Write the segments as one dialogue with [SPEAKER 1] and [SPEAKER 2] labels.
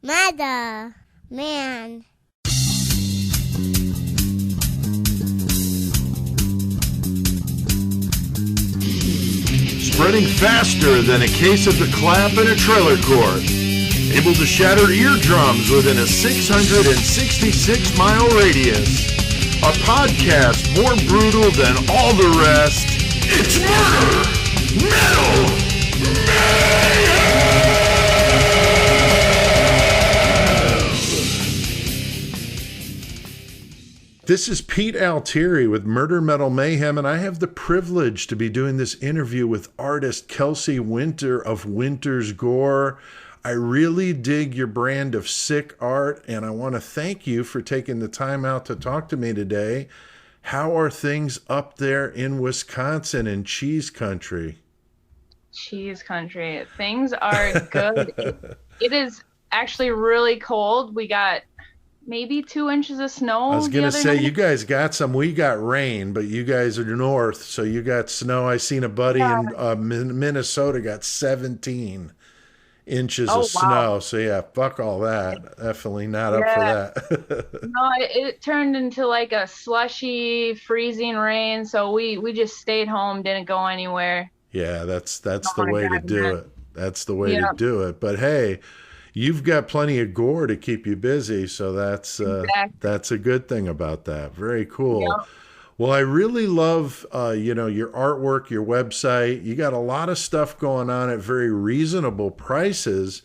[SPEAKER 1] Mother, man.
[SPEAKER 2] Spreading faster than a case of the clap in a trailer court. Able to shatter eardrums within a 666-mile radius. A podcast more brutal than all the rest. It's Murder Metal Mayhem! This is Pete Altieri with Murder Metal Mayhem, and I have the privilege to be doing this interview with artist Kelsey Winter of Winter's Gore. I really dig your brand of sick art, and I want to thank you for taking the time out to talk to me today. How are things up there in Wisconsin in cheese country?
[SPEAKER 3] Cheese country. Things are good. It is actually really cold. We got maybe 2 inches of snow.
[SPEAKER 2] I was going to say, you guys got some. We got rain, but you guys are north, so you got snow. I seen a buddy in Minnesota got 17 inches of snow. So yeah, fuck all that. Definitely not up for that.
[SPEAKER 3] No, it turned into like a slushy, freezing rain. So we just stayed home, didn't go anywhere.
[SPEAKER 2] Yeah, that's the way to do it. That's the way to do it. But hey, you've got plenty of gore to keep you busy, so that's a good thing about that. Very cool. Yep. Well, I really love your artwork, your website. You got a lot of stuff going on at very reasonable prices.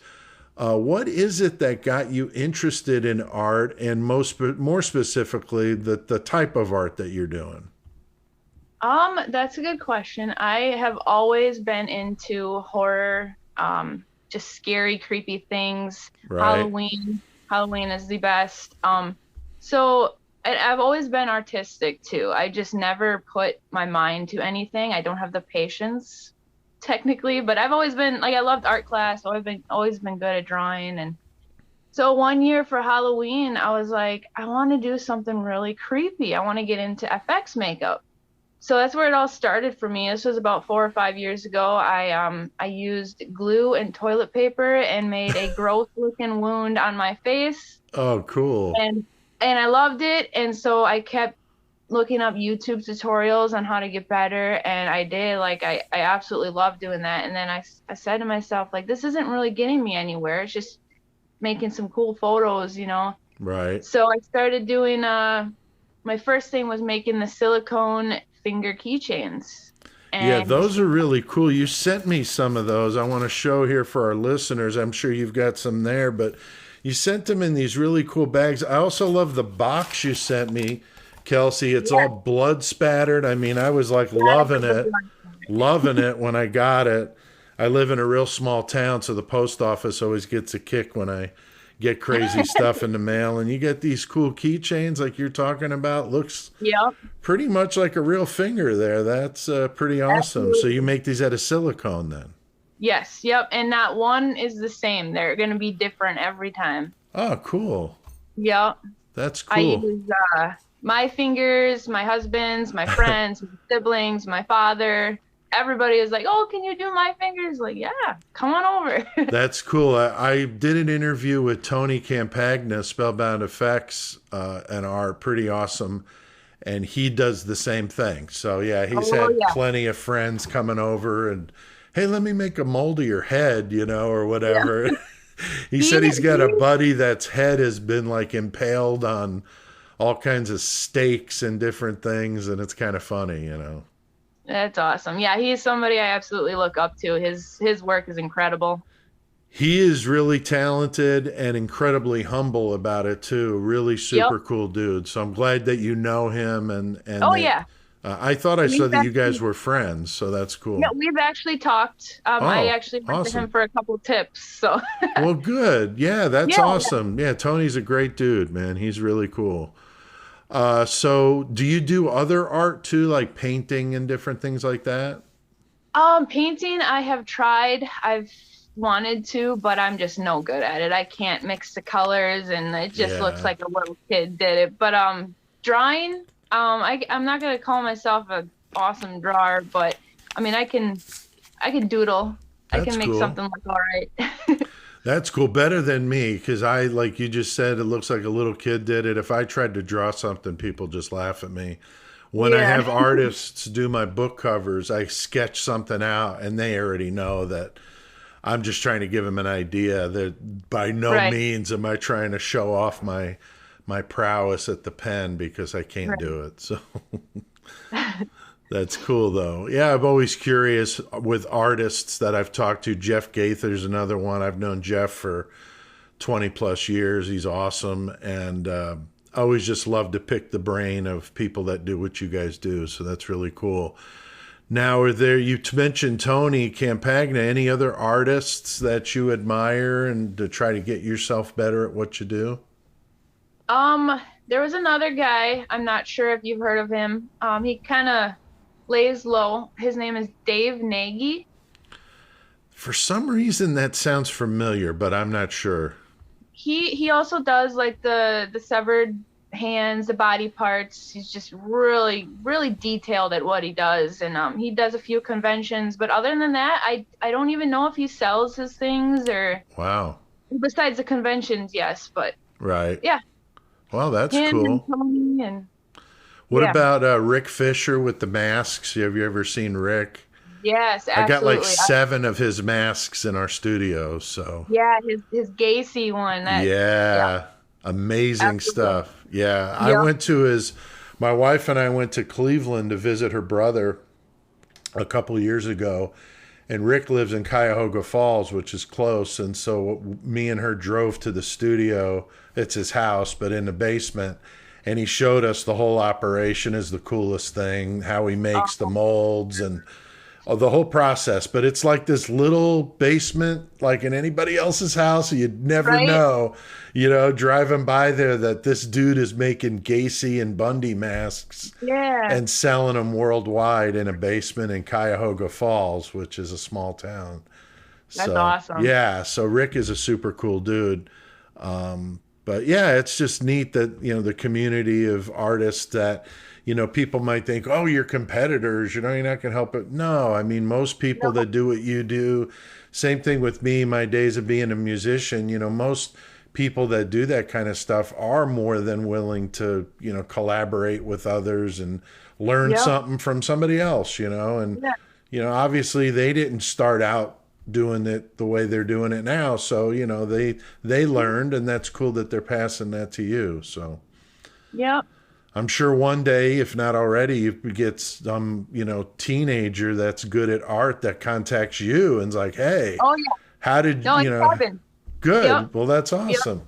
[SPEAKER 2] What is it that got you interested in art, and more specifically, the type of art that you're doing?
[SPEAKER 3] That's a good question. I have always been into horror, just scary, creepy things.
[SPEAKER 2] Right.
[SPEAKER 3] Halloween is the best. So I've always been artistic too. I just never put my mind to anything. I don't have the patience technically, but I've always been I loved art class. Always been good at drawing. And so one year for Halloween, I was like, I want to do something really creepy. I want to get into FX makeup. So that's where it all started for me. This was about 4 or 5 years ago. I used glue and toilet paper and made a gross looking wound on my face.
[SPEAKER 2] Oh, cool.
[SPEAKER 3] And I loved it. And so I kept looking up YouTube tutorials on how to get better. And I did. I absolutely loved doing that. And then I said to myself, this isn't really getting me anywhere. It's just making some cool photos,
[SPEAKER 2] Right.
[SPEAKER 3] So I started doing, my first thing was making the silicone finger keychains.
[SPEAKER 2] Yeah, those are really cool. You sent me some of those. I want to show here for our listeners. I'm sure you've got some there, but you sent them in these really cool bags. I also love the box you sent me, Kelsey. It's all blood spattered. I mean, I was loving it when I got it. I live in a real small town, so the post office always gets a kick when I get crazy stuff in the mail. And you get these cool keychains like you're talking about. Looks pretty much like a real finger there. That's pretty awesome. Absolutely. So you make these out of silicone then?
[SPEAKER 3] Yes. Yep. And not one is the same. They're going to be different every time.
[SPEAKER 2] Oh, cool.
[SPEAKER 3] Yep.
[SPEAKER 2] That's cool.
[SPEAKER 3] I use my fingers, my husband's, my friends, my siblings, my father. Everybody is like, oh, can you do my fingers? Yeah, come on over.
[SPEAKER 2] That's cool. I did an interview with Tony Campagna, Spellbound Effects, and are pretty awesome. And he does the same thing. So, yeah, he's had plenty of friends coming over and, hey, let me make a mold of your head, or whatever. Yeah. He said he's got a buddy that's head has been impaled on all kinds of stakes and different things. And it's kind of funny,
[SPEAKER 3] That's awesome. Yeah, he's somebody I absolutely look up to. His work is incredible.
[SPEAKER 2] He is really talented and incredibly humble about it too. Really super cool dude. So I'm glad that you know him. I thought I saw that you guys were friends, so that's cool.
[SPEAKER 3] Yeah, we've actually talked. I actually went to him for a couple tips. So.
[SPEAKER 2] Well, good. Yeah, that's awesome. Yeah, Tony's a great dude, man. He's really cool. So do you do other art too, like painting and different things like that?
[SPEAKER 3] Painting, I have tried. I've wanted to, but I'm just no good at it. I can't mix the colors and it just looks like a little kid did it. But drawing, I'm not going to call myself an awesome drawer, but I mean, I can doodle. I can make something look all right.
[SPEAKER 2] That's cool. Better than me, because I, like you just said, it looks like a little kid did it. If I tried to draw something, people just laugh at me. When I
[SPEAKER 3] Yeah.
[SPEAKER 2] have artists do my book covers, I sketch something out and they already know that I'm just trying to give them an idea. That by no
[SPEAKER 3] Right.
[SPEAKER 2] means am I trying to show off my prowess at the pen, because I can't
[SPEAKER 3] Right.
[SPEAKER 2] do it. So that's cool though. Yeah, I'm always curious with artists that I've talked to. Jeff Gaither's another one. I've known Jeff for 20 plus years. He's awesome. And I always just love to pick the brain of people that do what you guys do. So that's really cool. Now, you mentioned Tony Campagna, any other artists that you admire and to try to get yourself better at what you do?
[SPEAKER 3] There was another guy. I'm not sure if you've heard of him. He kind of lays low. His name is Dave Nagy.
[SPEAKER 2] For some reason, that sounds familiar, but I'm not sure.
[SPEAKER 3] He also does like the severed hands, the body parts. He's just really, really detailed at what he does, and he does a few conventions. But other than that, I don't even know if he sells his things or.
[SPEAKER 2] Wow.
[SPEAKER 3] Besides the conventions, yes, but
[SPEAKER 2] Right.
[SPEAKER 3] yeah.
[SPEAKER 2] Well, that's
[SPEAKER 3] Him
[SPEAKER 2] cool.
[SPEAKER 3] and Tony and
[SPEAKER 2] What
[SPEAKER 3] yeah.
[SPEAKER 2] about Rick Fisher with the masks? Have you ever seen Rick?
[SPEAKER 3] Yes,
[SPEAKER 2] I got
[SPEAKER 3] absolutely.
[SPEAKER 2] like 7 of his masks in our studio. So
[SPEAKER 3] Yeah, his Gacy one.
[SPEAKER 2] yeah, amazing
[SPEAKER 3] Absolutely.
[SPEAKER 2] stuff. Yeah, I
[SPEAKER 3] Yeah.
[SPEAKER 2] went to my wife and I went to Cleveland to visit her brother a couple of years ago. And Rick lives in Cuyahoga Falls, which is close. And so me and her drove to the studio. It's his house, but in the basement. And he showed us the whole operation. Is the coolest thing, how he makes the molds and the whole process. But it's like this little basement, like in anybody else's house. You'd never
[SPEAKER 3] Right.
[SPEAKER 2] know, driving by there, that this dude is making Gacy and Bundy masks
[SPEAKER 3] Yeah.
[SPEAKER 2] and selling them worldwide in a basement in Cuyahoga Falls, which is a small town.
[SPEAKER 3] That's awesome.
[SPEAKER 2] Yeah, so Rick is a super cool dude. But yeah, it's just neat that, the community of artists that, people might think, oh, you're competitors, you're not going to help it. No, I mean, most people that do what you do, same thing with me, my days of being a musician, most people that do that kind of stuff are more than willing to, collaborate with others and learn
[SPEAKER 3] Yeah.
[SPEAKER 2] something from somebody else, and,
[SPEAKER 3] Yeah.
[SPEAKER 2] Obviously they didn't start out doing it the way they're doing it now. So, they learned, and that's cool that they're passing that to you. So
[SPEAKER 3] Yep.
[SPEAKER 2] I'm sure one day, if not already, you get some, teenager that's good at art that contacts you and's like, hey,
[SPEAKER 3] Oh yeah.
[SPEAKER 2] how did,
[SPEAKER 3] No, it's happened.
[SPEAKER 2] good.
[SPEAKER 3] Yep.
[SPEAKER 2] Well, that's awesome.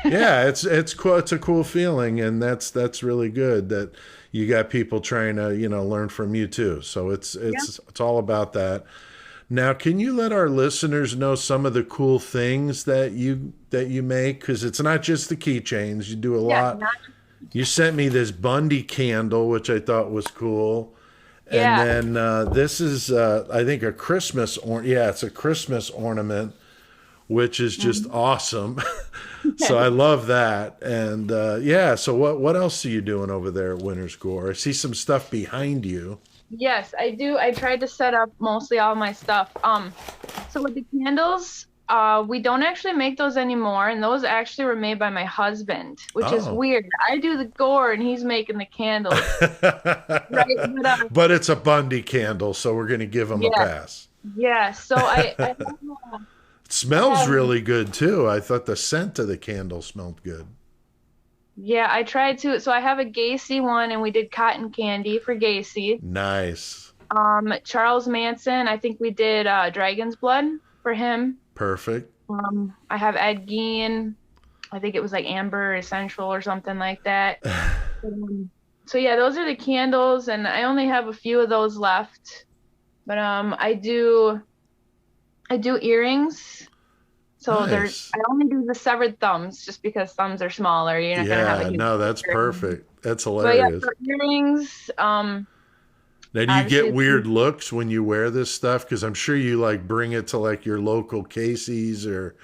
[SPEAKER 2] Yeah, it's cool. It's a cool feeling, and that's really good that you got people trying to, learn from you too. So it's all about that. Now, can you let our listeners know some of the cool things that you make? Because it's not just the keychains. You do a
[SPEAKER 3] Yeah.
[SPEAKER 2] lot. You sent me this Bundy candle, which I thought was cool.
[SPEAKER 3] Yeah.
[SPEAKER 2] And then this is, I think, a Christmas it's a Christmas ornament, which is just awesome. So I love that. And so what else are you doing over there at Winter's Gore? I see some stuff behind you.
[SPEAKER 3] Yes, I do. I tried to set up mostly all my stuff. So with the candles, we don't actually make those anymore, and those actually were made by my husband, which is
[SPEAKER 2] Oh.
[SPEAKER 3] weird. I do the gore, and he's making the candles. Right?
[SPEAKER 2] But it's a Bundy candle, so we're going to give him a pass.
[SPEAKER 3] Yeah. So I don't know.
[SPEAKER 2] It smells really good, too. I thought the scent of the candle smelled good.
[SPEAKER 3] Yeah, I tried to. So I have a Gacy one, and we did cotton candy for Gacy.
[SPEAKER 2] Nice.
[SPEAKER 3] Charles Manson, I think we did Dragon's Blood for him.
[SPEAKER 2] Perfect.
[SPEAKER 3] I have Ed Gein. I think it was like Amber Essential or something like that. So yeah, those are the candles, and I only have a few of those left. But I do earrings. So
[SPEAKER 2] Nice.
[SPEAKER 3] I only do the severed thumbs just because thumbs are smaller. You're not gonna have a huge
[SPEAKER 2] that's
[SPEAKER 3] earring.
[SPEAKER 2] perfect. That's
[SPEAKER 3] But yeah,
[SPEAKER 2] hilarious.
[SPEAKER 3] for earrings,
[SPEAKER 2] Now, do you
[SPEAKER 3] obviously
[SPEAKER 2] get weird looks when you wear this stuff? Because I'm sure you like bring it to like your local Casey's or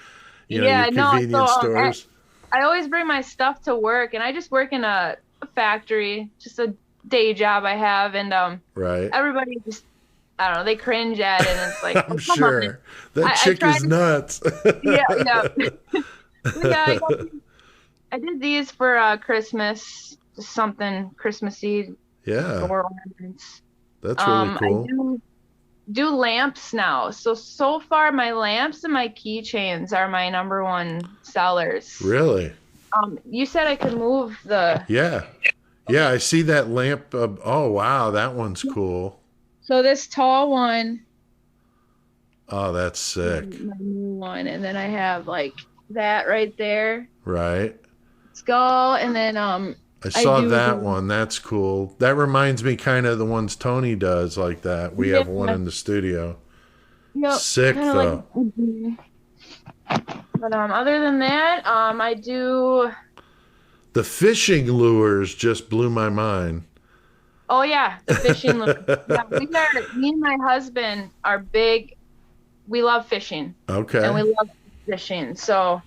[SPEAKER 2] your convenience stores.
[SPEAKER 3] I always bring my stuff to work, and I just work in a factory, just a day job I have, and
[SPEAKER 2] Right.
[SPEAKER 3] everybody just I don't know, they cringe at it, and it's like,
[SPEAKER 2] I'm
[SPEAKER 3] oh, come on.
[SPEAKER 2] sure that
[SPEAKER 3] I
[SPEAKER 2] chick
[SPEAKER 3] tried
[SPEAKER 2] is nuts.
[SPEAKER 3] yeah, yeah. Yeah, I did these for Christmas, just something Christmassy,
[SPEAKER 2] Yeah,
[SPEAKER 3] Gore ornaments.
[SPEAKER 2] that's really
[SPEAKER 3] I
[SPEAKER 2] cool.
[SPEAKER 3] do lamps now. So far my lamps and my keychains are my number one sellers.
[SPEAKER 2] Really?
[SPEAKER 3] You said I could move the.
[SPEAKER 2] Yeah. Yeah, I see that lamp. Oh, wow, that one's cool.
[SPEAKER 3] So this tall one,
[SPEAKER 2] Oh, that's sick.
[SPEAKER 3] my new one, and then I have like that right there,
[SPEAKER 2] Right.
[SPEAKER 3] skull, and then
[SPEAKER 2] I saw
[SPEAKER 3] do
[SPEAKER 2] that one. That's cool. That reminds me kind of the ones Tony does like that. We have one in the studio.
[SPEAKER 3] Yep,
[SPEAKER 2] Sick though.
[SPEAKER 3] But other than that, I do.
[SPEAKER 2] The fishing lures just blew my mind.
[SPEAKER 3] Oh yeah, the fishing lure. Yeah, me and my husband are big. We love fishing.
[SPEAKER 2] Okay.
[SPEAKER 3] And we love fishing. So,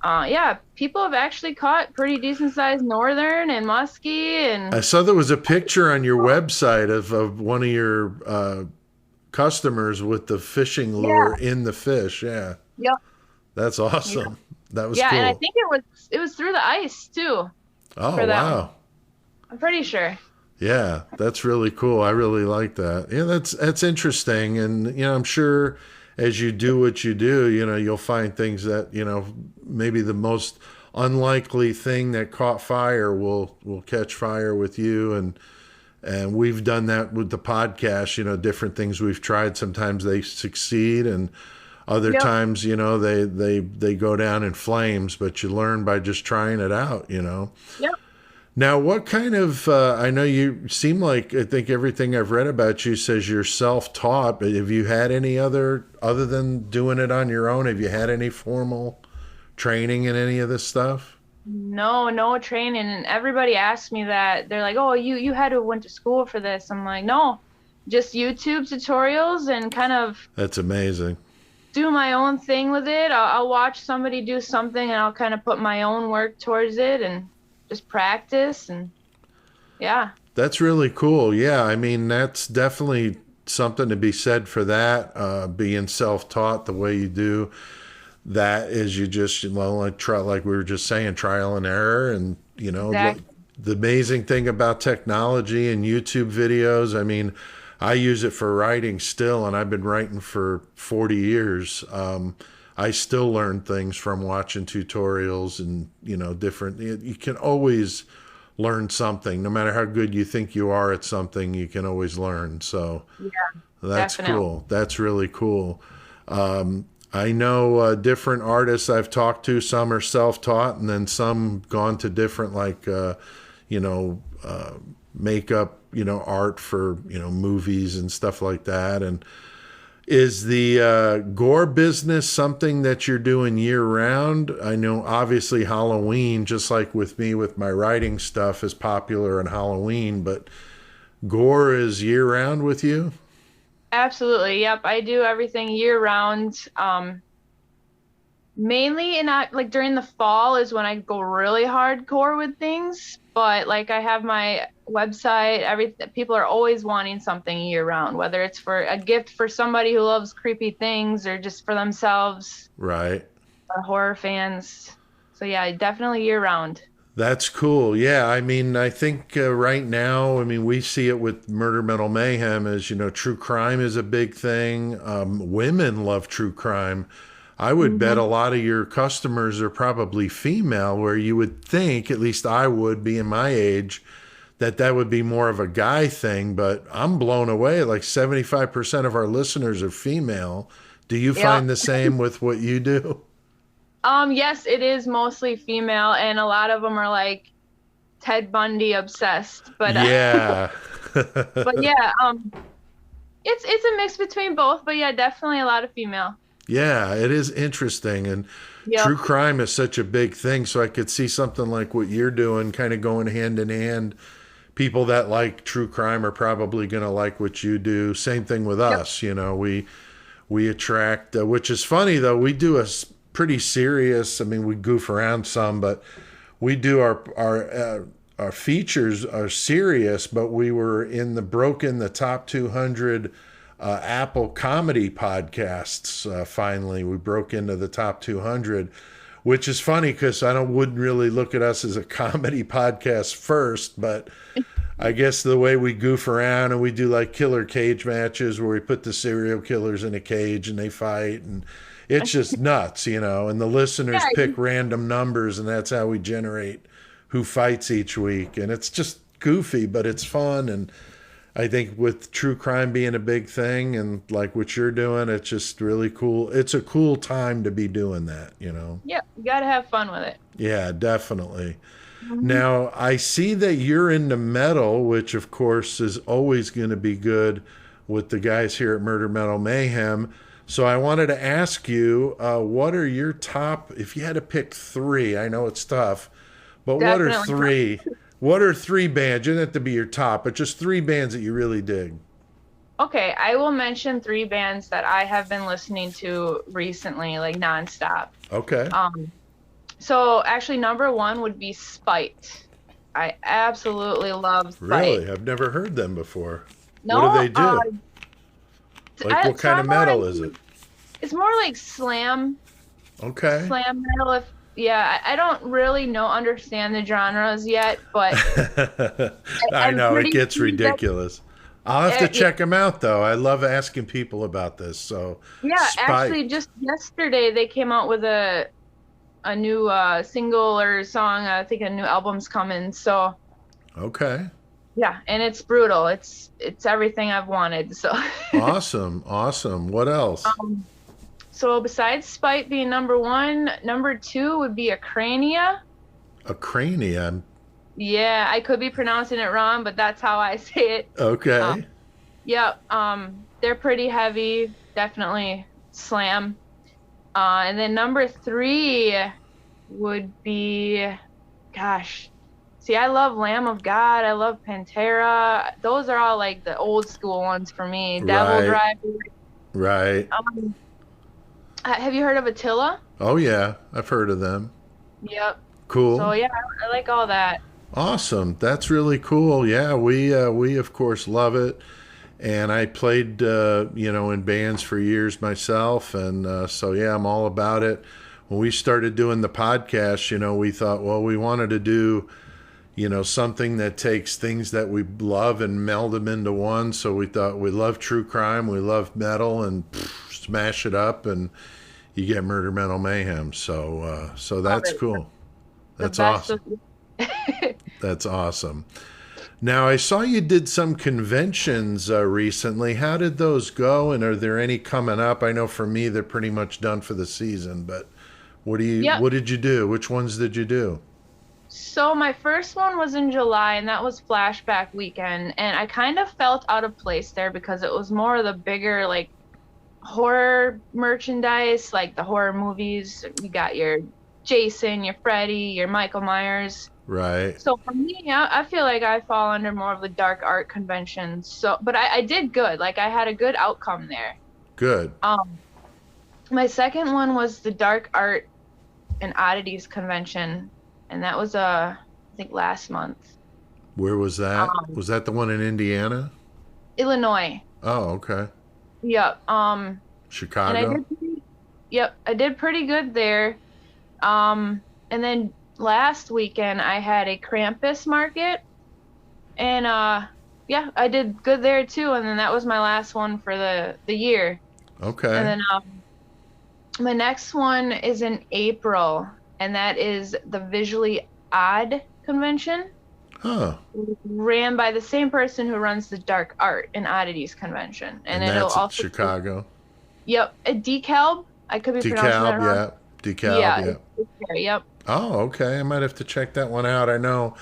[SPEAKER 3] yeah, people have actually caught pretty decent sized northern and muskie, and
[SPEAKER 2] I saw there was a picture on your website of one of your customers with the fishing lure in the fish. Yeah.
[SPEAKER 3] Yep.
[SPEAKER 2] That's awesome. That was
[SPEAKER 3] yeah,
[SPEAKER 2] cool.
[SPEAKER 3] and I think it was through the ice too.
[SPEAKER 2] Oh,
[SPEAKER 3] for that
[SPEAKER 2] wow.
[SPEAKER 3] one. I'm pretty sure.
[SPEAKER 2] Yeah, that's really cool. I really like that. Yeah, that's interesting. And, I'm sure as you do what you do, you'll find things that, maybe the most unlikely thing that caught fire will catch fire with you. And we've done that with the podcast, different things we've tried. Sometimes they succeed and other times, they go down in flames, but you learn by just trying it out,
[SPEAKER 3] Yep.
[SPEAKER 2] Now, what kind of, I know you seem like, I think everything I've read about you says you're self-taught, but have you had any other than doing it on your own, have you had any formal training in any of this stuff?
[SPEAKER 3] No training. And everybody asks me that. They're like, oh, you had to went to school for this. I'm like, no, just YouTube tutorials and kind of.
[SPEAKER 2] That's amazing.
[SPEAKER 3] Do my own thing with it. I'll watch somebody do something and I'll kind of put my own work towards it and just practice, and yeah.
[SPEAKER 2] That's really cool. Yeah, I mean, that's definitely something to be said for that, being self-taught the way you do. That is, you just, like we were just saying, trial and error. And,
[SPEAKER 3] Exactly.
[SPEAKER 2] the amazing thing about technology and YouTube videos, I mean, I use it for writing still, and I've been writing for 40 years. I still learn things from watching tutorials and, different. You can always learn something. No matter how good you think you are at something, you can always learn. So
[SPEAKER 3] Yeah,
[SPEAKER 2] that's
[SPEAKER 3] definitely.
[SPEAKER 2] cool. That's really cool. I know different artists I've talked to. Some are self-taught, and then some gone to different, makeup, art for, movies and stuff like that. And is the Gore business something that you're doing year round? I know obviously Halloween, just like with me with my writing stuff, is popular in Halloween, but Gore is year round with you?
[SPEAKER 3] Absolutely. Yep. I do everything year round. Mainly like during the fall is when I go really hardcore with things. But like I have my website, people are always wanting something year round, whether it's for a gift for somebody who loves creepy things or just for themselves.
[SPEAKER 2] Right.
[SPEAKER 3] Or horror fans. So yeah, definitely year round.
[SPEAKER 2] That's cool. Yeah, I mean, I think right now, we see it with Murder Metal Mayhem as, true crime is a big thing. Women love true crime. I would bet a lot of your customers are probably female, where you would think, at least I would, being my age, that would be more of a guy thing. But I'm blown away. Like 75% of our listeners are female. Do you find the same with what you do?
[SPEAKER 3] Yes, it is mostly female, and a lot of them are like Ted Bundy obsessed. But
[SPEAKER 2] yeah,
[SPEAKER 3] but yeah, it's a mix between both. But yeah, definitely a lot of female.
[SPEAKER 2] Yeah, it is interesting, and true crime is such a big thing. So I could see something like what you're doing, kind of going hand in hand. People that like true crime are probably going to like what you do. Same thing with us. We attract, which is funny though. We do a pretty serious. We goof around some, but we do our features are serious. But we were broke in the top 200 Apple comedy podcasts. Finally, we broke into the top 200, which is funny because wouldn't really look at us as a comedy podcast first, but I guess the way we goof around and we do like killer cage matches where we put the serial killers in a cage and they fight, and it's just nuts, and the listeners pick random numbers, and that's how we generate who fights each week. And it's just goofy, but it's fun. And I think with true crime being a big thing and like what you're doing, it's just really cool. It's a cool time to be doing that,
[SPEAKER 3] Yeah, you got to have fun with it.
[SPEAKER 2] Yeah, definitely. Now, I see that you're into metal, which of course is always going to be good with the guys here at Murder Metal Mayhem. So I wanted to ask you, what are your top, if you had to pick three, I know it's tough, but
[SPEAKER 3] Definitely.
[SPEAKER 2] what are three? What are three bands? You don't have to be your top, but just three bands that you really dig.
[SPEAKER 3] Okay, I will mention three bands that I have been listening to recently, like nonstop.
[SPEAKER 2] Okay.
[SPEAKER 3] So actually, number one would be Spite. I absolutely love Spite.
[SPEAKER 2] Really? I've never heard them before.
[SPEAKER 3] No,
[SPEAKER 2] what do they do? What kind of metal is it?
[SPEAKER 3] It's more like slam.
[SPEAKER 2] Okay.
[SPEAKER 3] Slam metal. I don't really understand the genres yet, but
[SPEAKER 2] I know it gets
[SPEAKER 3] sure
[SPEAKER 2] ridiculous. I'll have to check them out, though. I love asking people about this. So
[SPEAKER 3] yeah,
[SPEAKER 2] Spite.
[SPEAKER 3] actually, just yesterday they came out with a new single or song. I think a new album's coming. So
[SPEAKER 2] okay.
[SPEAKER 3] Yeah, and it's brutal. It's everything I've wanted. So
[SPEAKER 2] awesome. What else?
[SPEAKER 3] So besides Spite being number one, number two would be Acrania.
[SPEAKER 2] Acrania.
[SPEAKER 3] Yeah, I could be pronouncing it wrong, but that's how I say it.
[SPEAKER 2] Okay.
[SPEAKER 3] Yep. They're pretty heavy, definitely slam. And then number three would be, see, I love Lamb of God. I love Pantera. Those are all like the old school ones for me. Devil Driver.
[SPEAKER 2] Right.
[SPEAKER 3] Have you heard of Attila?
[SPEAKER 2] Oh yeah, I've heard of them.
[SPEAKER 3] Yep.
[SPEAKER 2] Cool.
[SPEAKER 3] So yeah, I like all that.
[SPEAKER 2] Awesome. That's really cool. Yeah, we of course love it. And I played, in bands for years myself. And so, yeah, I'm all about it. When we started doing the podcast, we thought, well, we wanted to do, something that takes things that we love and meld them into one. So we thought we love true crime, we love metal, and smash it up, and you get Murder Metal Mayhem. So that's cool. That's awesome. That's awesome. Now, I saw you did some conventions recently. How did those go, and are there any coming up? I know for me, they're pretty much done for the season, but what did you do? Which ones did you do?
[SPEAKER 3] So my first one was in July, and that was Flashback Weekend, and I kind of felt out of place there because it was more of the bigger, like, horror merchandise, like the horror movies. You got your Jason, your Freddy, your Michael Myers.
[SPEAKER 2] Right.
[SPEAKER 3] So for me, I feel like I fall under more of the dark art convention. So, but I did good. Like I had a good outcome there.
[SPEAKER 2] Good.
[SPEAKER 3] My second one was the Dark Art and Oddities convention, and that was I think last month.
[SPEAKER 2] Where was that? Was that the one in Indiana?
[SPEAKER 3] Illinois.
[SPEAKER 2] Oh, okay.
[SPEAKER 3] Yep.
[SPEAKER 2] Chicago.
[SPEAKER 3] And I did pretty good there. And then last weekend I had a Krampus market, and I did good there too. And then that was my last one for the year.
[SPEAKER 2] Okay.
[SPEAKER 3] And then my next one is in April, and that is the Visually Odd convention.
[SPEAKER 2] Huh.
[SPEAKER 3] Ran by the same person who runs the Dark Art and Oddities convention, and it'll
[SPEAKER 2] that's
[SPEAKER 3] also
[SPEAKER 2] Chicago.
[SPEAKER 3] Yep, a DeKalb. I could be pronouncing that wrong.
[SPEAKER 2] Yeah. DeKalb,
[SPEAKER 3] yeah. Yep.
[SPEAKER 2] Oh, okay. I might have to check that one out. I know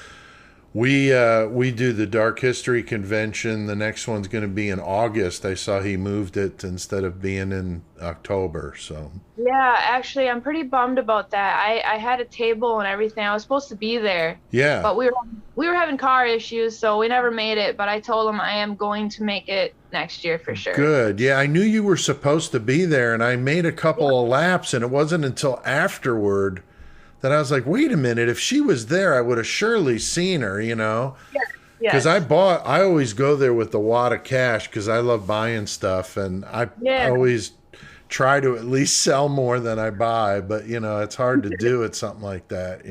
[SPEAKER 2] we do the Dark History convention. The next one's going to be in August. I saw he moved it instead of being in October. So
[SPEAKER 3] yeah, actually, I'm pretty bummed about that. I had a table and everything. I was supposed to be there.
[SPEAKER 2] Yeah.
[SPEAKER 3] But we were having car issues, so we never made it. But I told him I am going to make it next year for sure.
[SPEAKER 2] Good. Yeah, I knew you were supposed to be there, and I made a couple of laps, and it wasn't until afterward that I was like, wait a minute, if she was there, I would have surely seen her,
[SPEAKER 3] Yeah.
[SPEAKER 2] Because
[SPEAKER 3] Yes.
[SPEAKER 2] I always go there with the wad of cash because I love buying stuff, and I
[SPEAKER 3] Yeah.
[SPEAKER 2] always try to at least sell more than I buy. But it's hard to do at something like that.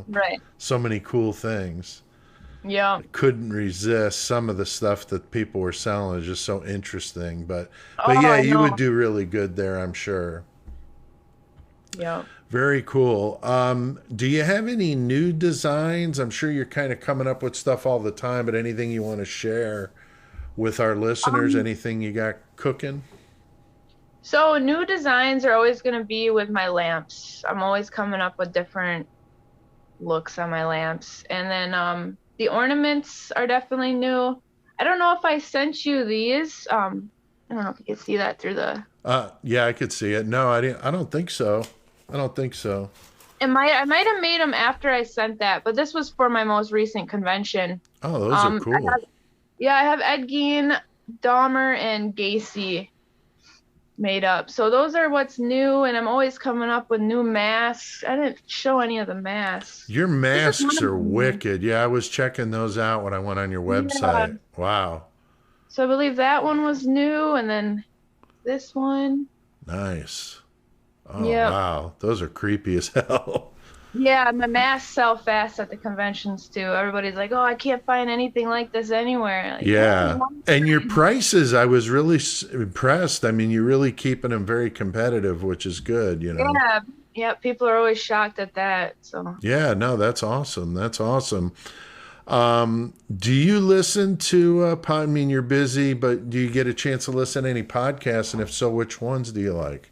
[SPEAKER 3] Right.
[SPEAKER 2] So many cool things.
[SPEAKER 3] Yeah.
[SPEAKER 2] Couldn't resist some of the stuff that people were selling is just so interesting. But
[SPEAKER 3] Oh,
[SPEAKER 2] yeah,
[SPEAKER 3] I
[SPEAKER 2] you
[SPEAKER 3] know.
[SPEAKER 2] would do really good there, I'm sure.
[SPEAKER 3] Yeah.
[SPEAKER 2] Very cool. Do you have any new designs? I'm sure you're kind of coming up with stuff all the time, but anything you want to share with our listeners?
[SPEAKER 3] Um,
[SPEAKER 2] Anything you got cooking?
[SPEAKER 3] so new designs are always going to be with my lamps. I'm always coming up with different looks on my lamps. And then the ornaments are definitely new. I don't know if I sent you these. I don't know if you can see that through the.
[SPEAKER 2] Yeah, I could see it. No, I didn't. I don't think so. I don't think so.
[SPEAKER 3] I might have made them after I sent that, but this was for my most recent convention.
[SPEAKER 2] Oh, those are cool.
[SPEAKER 3] I have Ed Gein, Dahmer, and Gacy made up. So those are what's new, and I'm always coming up with new masks. I didn't show any of the masks.
[SPEAKER 2] Your
[SPEAKER 3] This is one
[SPEAKER 2] masks
[SPEAKER 3] of
[SPEAKER 2] are
[SPEAKER 3] them.
[SPEAKER 2] wicked. Yeah, I was checking those out when I went on your website. Wow.
[SPEAKER 3] So I believe that one was new, and then this one.
[SPEAKER 2] Nice. Oh,
[SPEAKER 3] Yep.
[SPEAKER 2] wow. Those are creepy as hell.
[SPEAKER 3] Yeah, my masks sell fast at the conventions too. Everybody's like, "Oh, I can't find anything like this anywhere." Like,
[SPEAKER 2] Yeah.
[SPEAKER 3] "Oh,
[SPEAKER 2] And your prices, I was really impressed. I mean, you're really keeping them very competitive, which is good,
[SPEAKER 3] yeah, yeah. People are always shocked at that. So
[SPEAKER 2] Yeah, no, that's awesome. That's awesome. Do you listen to, I mean, you're busy, but do you get a chance to listen to any podcasts? And if so, which ones do you like?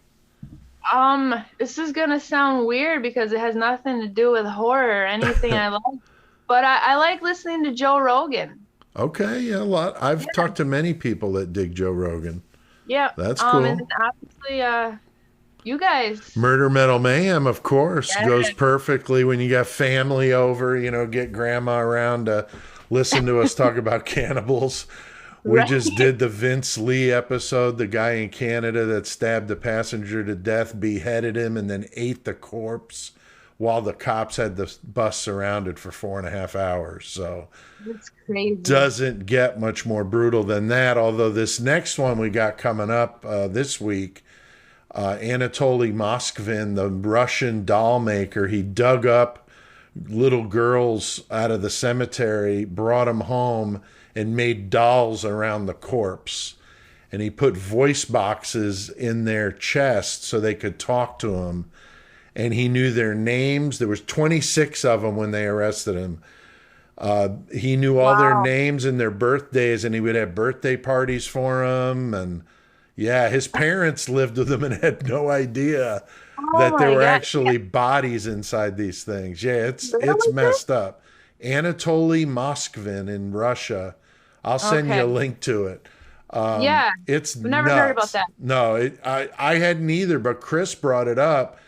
[SPEAKER 3] this is gonna sound weird because it has nothing to do with horror or anything I like, but I like listening to Joe Rogan.
[SPEAKER 2] Okay, yeah, a lot. I've talked to many people that dig Joe Rogan.
[SPEAKER 3] Yeah.
[SPEAKER 2] That's cool.
[SPEAKER 3] And then obviously, you guys.
[SPEAKER 2] Murder Metal Mayhem, of course,
[SPEAKER 3] Yes.
[SPEAKER 2] goes perfectly when you got family over, get grandma around to listen to us talk about cannibals. We
[SPEAKER 3] Right.
[SPEAKER 2] just did the Vince Lee episode, the guy in Canada that stabbed the passenger to death, beheaded him, and then ate the corpse while the cops had the bus surrounded for 4.5 hours. So
[SPEAKER 3] That's crazy.
[SPEAKER 2] doesn't get much more brutal than that. Although this next one we got coming up this week, Anatoly Moskvin, the Russian doll maker, he dug up little girls out of the cemetery, brought them home, and made dolls around the corpse. And he put voice boxes in their chest so they could talk to him. And he knew their names. There was 26 of them when they arrested him. He knew all their
[SPEAKER 3] Wow.
[SPEAKER 2] names and their birthdays, and he would have birthday parties for them. And yeah, his parents lived with him and had no idea that there
[SPEAKER 3] my
[SPEAKER 2] were
[SPEAKER 3] God.
[SPEAKER 2] actually bodies inside these things. Yeah, it's
[SPEAKER 3] Really?
[SPEAKER 2] messed up. Anatoly Moskvin in Russia. I'll send you a
[SPEAKER 3] Okay.
[SPEAKER 2] link to it.
[SPEAKER 3] Yeah.
[SPEAKER 2] It's
[SPEAKER 3] I've never heard about
[SPEAKER 2] nuts.
[SPEAKER 3] that.
[SPEAKER 2] No, I hadn't either, but Chris brought it up,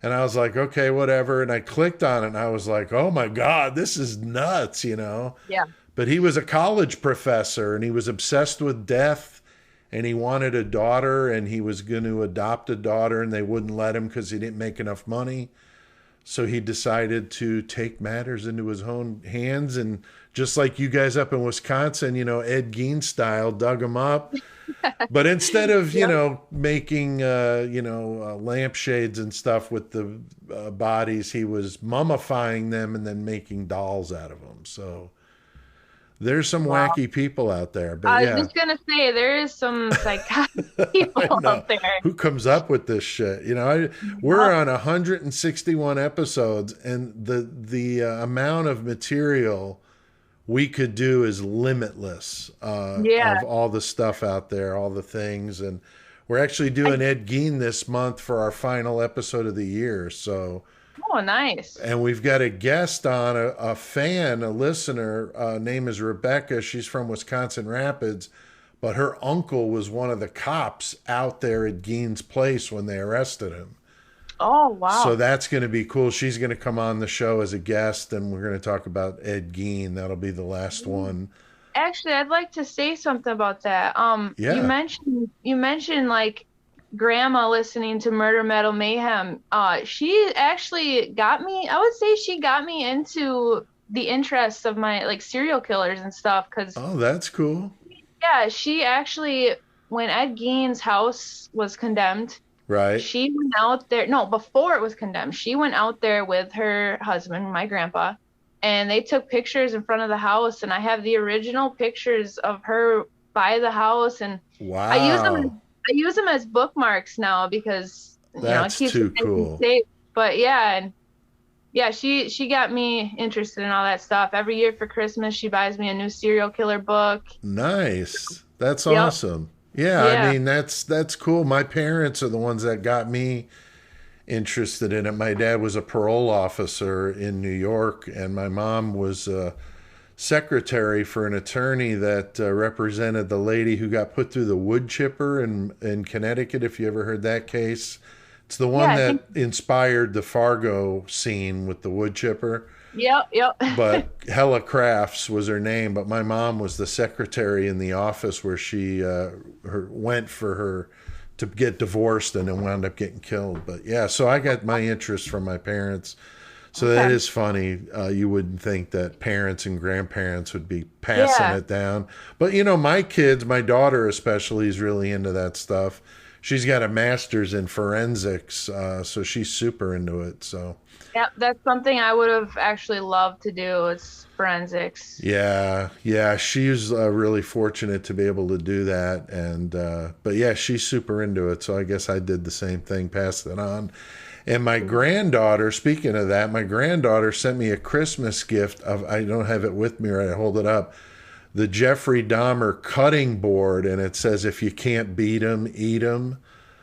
[SPEAKER 2] and I was like, okay, whatever. And I clicked on it, and I was like, oh my God, this is nuts,
[SPEAKER 3] Yeah.
[SPEAKER 2] But he was a college professor, and he was obsessed with death, and he wanted a daughter, and he was going to adopt a daughter, and they wouldn't let him because he didn't make enough money. So he decided to take matters into his own hands, and just like you guys up in Wisconsin, Ed Gein style, dug him up. But instead of, making, lampshades and stuff with the bodies, he was mummifying them and then making dolls out of them. So there's some wacky people out there. But
[SPEAKER 3] I
[SPEAKER 2] yeah.
[SPEAKER 3] was just gonna say there is some psychotic people
[SPEAKER 2] know.
[SPEAKER 3] out there.
[SPEAKER 2] Who comes up with this shit? We're on 161 episodes, and the amount of material we could do is limitless
[SPEAKER 3] Yeah.
[SPEAKER 2] of all the stuff out there, all the things. And we're actually doing Ed Gein this month for our final episode of the year. So,
[SPEAKER 3] Oh, nice.
[SPEAKER 2] and we've got a guest on, a fan, a listener, name is Rebecca. She's from Wisconsin Rapids, but her uncle was one of the cops out there at Gein's place when they arrested him.
[SPEAKER 3] Oh, wow.
[SPEAKER 2] So that's going to be cool. She's going to come on the show as a guest, and we're going to talk about Ed Gein. That'll be the last one.
[SPEAKER 3] Actually, I'd like to say something about that.
[SPEAKER 2] Yeah.
[SPEAKER 3] You mentioned like grandma listening to Murder Metal Mayhem. She actually got me. I would say she got me into the interests of my like serial killers and stuff. Because
[SPEAKER 2] Oh, that's cool.
[SPEAKER 3] yeah, she actually, when Ed Gein's house was condemned,
[SPEAKER 2] Right.
[SPEAKER 3] she went out there. No, before it was condemned, she went out there with her husband, my grandpa, and they took pictures in front of the house. And I have the original pictures of her by the house, and I use them.
[SPEAKER 2] Wow.
[SPEAKER 3] I use them as bookmarks now because it
[SPEAKER 2] That's
[SPEAKER 3] keeps
[SPEAKER 2] too
[SPEAKER 3] it nice and
[SPEAKER 2] cool.
[SPEAKER 3] safe. But yeah, and yeah, she got me interested in all that stuff. Every year for Christmas, she buys me a new serial killer book.
[SPEAKER 2] Nice. That's
[SPEAKER 3] Yep.
[SPEAKER 2] awesome. Yeah, I
[SPEAKER 3] Yeah.
[SPEAKER 2] mean that's cool. My parents are the ones that got me interested in it. My dad was a parole officer in New York, and my mom was a secretary for an attorney that represented the lady who got put through the wood chipper in Connecticut. If you ever heard that case, it's the
[SPEAKER 3] Yeah,
[SPEAKER 2] one
[SPEAKER 3] I think.
[SPEAKER 2] that inspired the Fargo scene with the wood chipper.
[SPEAKER 3] Yep. Yep.
[SPEAKER 2] But Hella Crafts was her name. But my mom was the secretary in the office where she went for her to get divorced and then wound up getting killed. But yeah, so I got my interest from my parents. So that
[SPEAKER 3] Okay.
[SPEAKER 2] is funny. You wouldn't think that parents and grandparents would be passing
[SPEAKER 3] Yeah.
[SPEAKER 2] it down. But my kids, my daughter especially, is really into that stuff. She's got a master's in forensics, so she's super into it. So
[SPEAKER 3] Yep. That's something I would have actually loved to do. It's forensics.
[SPEAKER 2] yeah, she's really fortunate to be able to do that. And but yeah, she's super into it. So I guess I did the same thing, passed it on. And my granddaughter, speaking of that, my granddaughter sent me a Christmas gift of, I don't have it with me right, I hold it up, the Jeffrey Dahmer cutting board. And it says, if you can't beat him, eat him,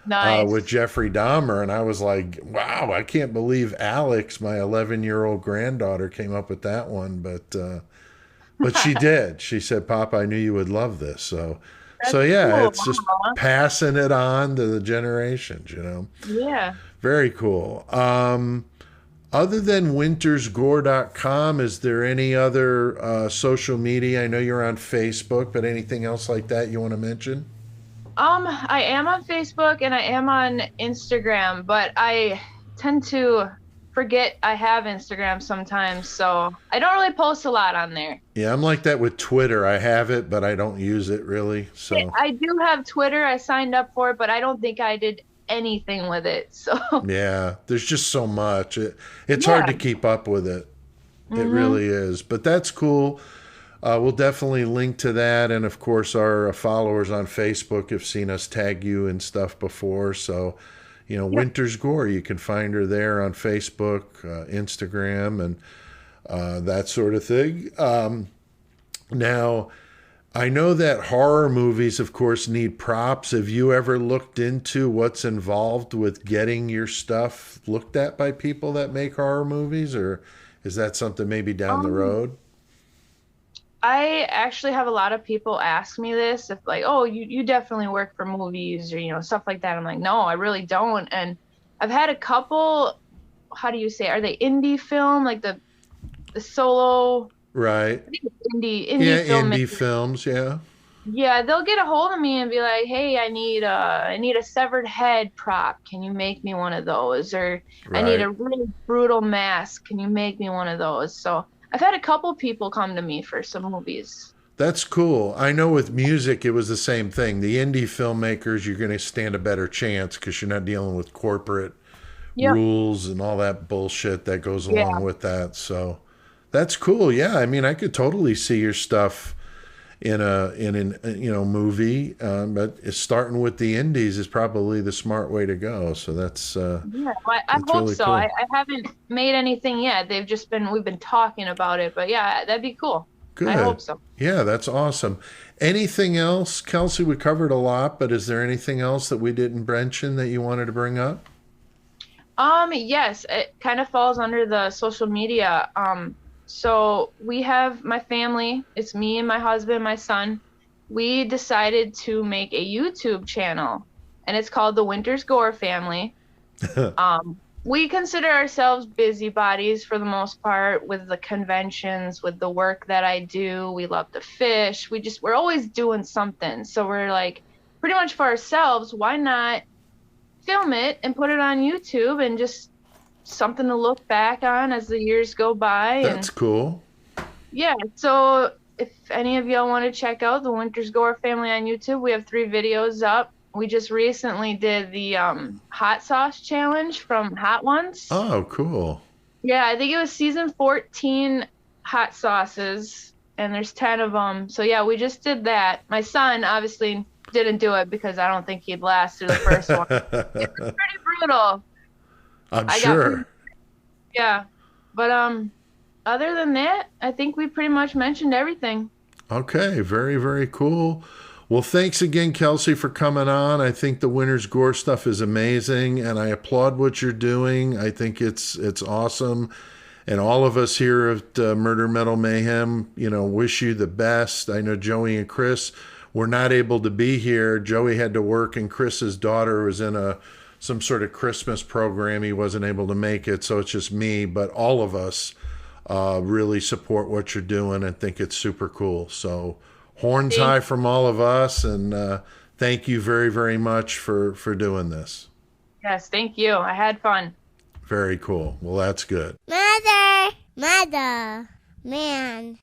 [SPEAKER 2] with
[SPEAKER 3] Nice.
[SPEAKER 2] Jeffrey Dahmer. And I was like, wow, I can't believe Alex, my 11-year-old granddaughter, came up with that one. But she did. She said, Papa, I knew you would love this. So
[SPEAKER 3] That's
[SPEAKER 2] yeah,
[SPEAKER 3] cool.
[SPEAKER 2] it's just
[SPEAKER 3] Aw.
[SPEAKER 2] passing it on to the generations.
[SPEAKER 3] Yeah.
[SPEAKER 2] Very cool. Other than wintersgore.com, is there any other social media? I know you're on Facebook, but anything else like that you want to mention?
[SPEAKER 3] I am on Facebook and I am on Instagram, but I tend to forget I have Instagram sometimes, so I don't really post a lot on there.
[SPEAKER 2] Yeah, I'm like that with Twitter. I have it, but I don't use it really. So
[SPEAKER 3] I do have Twitter. I signed up for it, but I don't think I did anything with it. So,
[SPEAKER 2] yeah, there's just so much. It's hard to
[SPEAKER 3] yeah.
[SPEAKER 2] keep up with it. It
[SPEAKER 3] Hmm.
[SPEAKER 2] really is. But that's cool. We'll definitely link to that. And of course, our followers on Facebook have seen us tag you and stuff before. So,
[SPEAKER 3] Yep.
[SPEAKER 2] Winter's Gore, you can find her there on Facebook, Instagram, and that sort of thing. Now, I know that horror movies, of course, need props. Have you ever looked into what's involved with getting your stuff looked at by people that make horror movies? Or is that something maybe down the
[SPEAKER 3] Um,
[SPEAKER 2] road?
[SPEAKER 3] I actually have a lot of people ask me this, if like, oh, you definitely work for movies or, stuff like that. I'm like, no, I really don't. And I've had a couple, how do you say, are they indie film, like the solo,
[SPEAKER 2] Right.
[SPEAKER 3] I think it's indie
[SPEAKER 2] Yeah,
[SPEAKER 3] film.
[SPEAKER 2] indie films. Yeah.
[SPEAKER 3] Yeah, they'll get a hold of me and be like, "Hey, I need a severed head prop. Can you make me one of those?" Or I need
[SPEAKER 2] Right.
[SPEAKER 3] a really brutal mask. Can you make me one of those? So I've had a couple people come to me for some movies.
[SPEAKER 2] That's cool. I know with music, it was the same thing. The indie filmmakers, you're going to stand a better chance because you're not dealing with corporate
[SPEAKER 3] Yep.
[SPEAKER 2] rules and all that bullshit that goes along
[SPEAKER 3] Yeah.
[SPEAKER 2] with that. So that's cool. Yeah, I mean, I could totally see your stuff in an movie, but it's starting with the indies is probably the smart way to go. So
[SPEAKER 3] Yeah. Well, I
[SPEAKER 2] that's
[SPEAKER 3] hope
[SPEAKER 2] really
[SPEAKER 3] so. I,
[SPEAKER 2] cool.
[SPEAKER 3] I haven't made anything yet. We've been talking about it, but yeah, that'd be cool. I
[SPEAKER 2] Good.
[SPEAKER 3] hope so.
[SPEAKER 2] Yeah, that's awesome. Anything else, Kelsey? We covered a lot, but is there anything else that we didn't mention that you wanted to bring up?
[SPEAKER 3] Yes, it kind of falls under the social media. So we have my family, it's me and my husband, my son. We decided to make a YouTube channel, and it's called the Winters Gore Family. We consider ourselves busybodies for the most part with the conventions, with the work that I do. We love to fish. We're always doing something. So we're like, pretty much for ourselves, why not film it and put it on YouTube and just something to look back on as the years go by.
[SPEAKER 2] That's
[SPEAKER 3] And
[SPEAKER 2] cool.
[SPEAKER 3] Yeah, so if any of y'all want to check out the Winter's Gore family on YouTube, we have 3 videos up. We just recently did the hot sauce challenge from Hot Ones.
[SPEAKER 2] Oh, cool.
[SPEAKER 3] Yeah, I think it was season 14 hot sauces, and there's 10 of them. So yeah, we just did that. My son obviously didn't do it because I don't think he'd last through the first one. It was pretty brutal.
[SPEAKER 2] I'm sure.
[SPEAKER 3] Yeah, but other than that, I think we pretty much mentioned everything.
[SPEAKER 2] Okay, very, very cool. Well, thanks again, Kelsey, for coming on. I think the Winter's Gore stuff is amazing, and I applaud what you're doing. I think it's awesome. And all of us here at Murder Metal Mayhem, wish you the best. I know Joey and Chris were not able to be here. Joey had to work, and Chris's daughter was in some sort of Christmas program. He wasn't able to make it, so it's just me. But all of us really support what you're doing and think it's super cool. So horns high from all of us, and thank you very, very much for doing this.
[SPEAKER 3] Yes, thank you. I had fun.
[SPEAKER 2] Very cool. Well, that's good.
[SPEAKER 1] Mother, man.